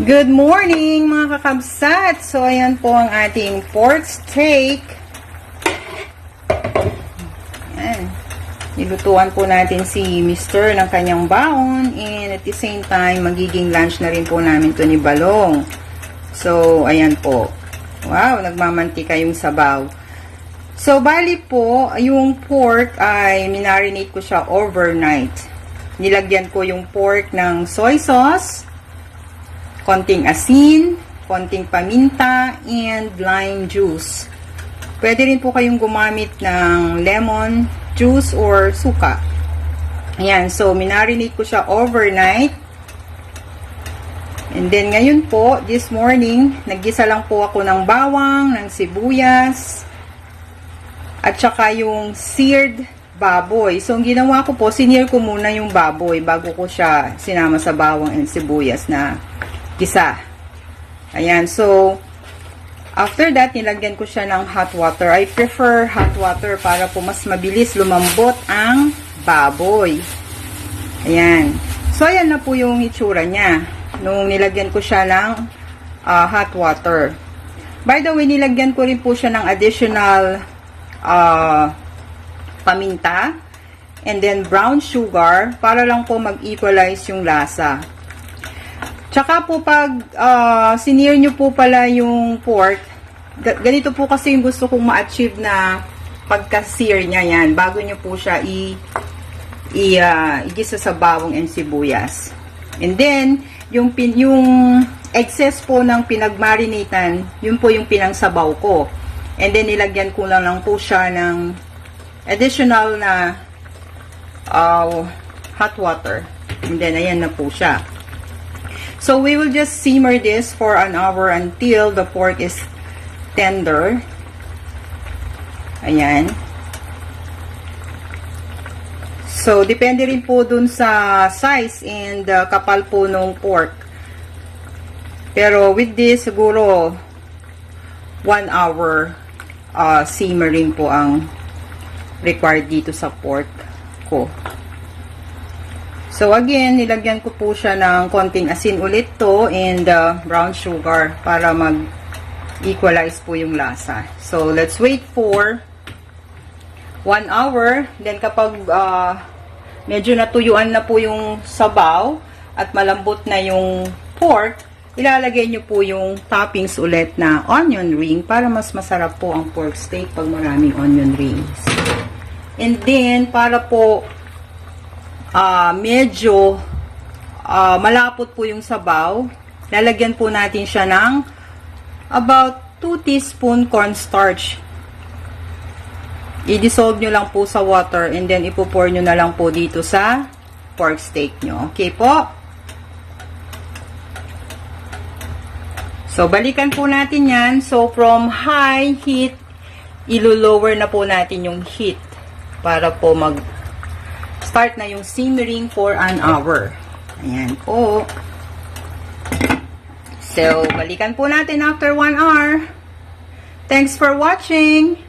Good morning mga kakabsat! So ayan po ang ating pork steak. Ayan. Nilutuan po natin si Mr. ng kanyang baon and at the same time magiging lunch na rin po namin to ni Balong. So ayan po. Wow, nagmamantika yung sabaw. So bali po, yung pork ay minarinate ko siya overnight. Nilagyan ko yung pork ng soy sauce, konting asin, konting paminta, and lime juice. Pwede rin po kayong gumamit ng lemon juice or suka. Ayan, so minarinate ko siya overnight. And then ngayon po, this morning, naggisa lang po ako ng bawang, ng sibuyas, at saka yung seared baboy. So, ang ginawa ko po, sinear ko muna yung baboy bago ko siya sinama sa bawang and sibuyas na gisa. Ayan. So, after that, nilagyan ko siya ng hot water. I prefer hot water para po mas mabilis lumambot ang baboy. Ayan. So, ayan na po yung itsura niya nung nilagyan ko siya ng hot water. By the way, nilagyan ko rin po siya ng additional paminta and then brown sugar para lang po mag-equalize yung lasa. Tsaka po pag sinear nyo po pala yung pork, ganito po kasi yung gusto kong ma-achieve na pagka-sear niya yan bago nyo po siya igisa sa bawang and sibuyas. And then, yung excess po ng pinagmarinatan, yun po yung pinangsabaw ko. And then, nilagyan ko lang po siya ng additional na hot water. And then, ayan na po siya. So, we will just simmer this for an hour until the pork is tender. Ayan. So, depende rin po dun sa size and kapal po ng pork. Pero, with this, siguro, 1 hour simmering po ang required dito sa pork ko. So again, nilagyan ko po siya ng konting asin ulit to and brown sugar para mag-equalize po yung lasa. So let's wait for 1 hour. Then kapag medyo natuyuan na po yung sabaw at malambot na yung pork, ilalagay nyo po yung toppings ulit na onion ring para mas masarap po ang pork steak pag maraming onion rings. And then, para po medyo malapot po yung sabaw, lalagyan po natin siya ng about 2 teaspoon cornstarch. I-dissolve nyo lang po sa water and then ipo-pour nyo na lang po dito sa pork steak nyo. Okay po? So, balikan po natin yan. So, from high heat, ilo-lower na po natin yung heat para po mag-start na yung simmering for an hour. Ayan po. So, balikan po natin after 1 hour. Thanks for watching!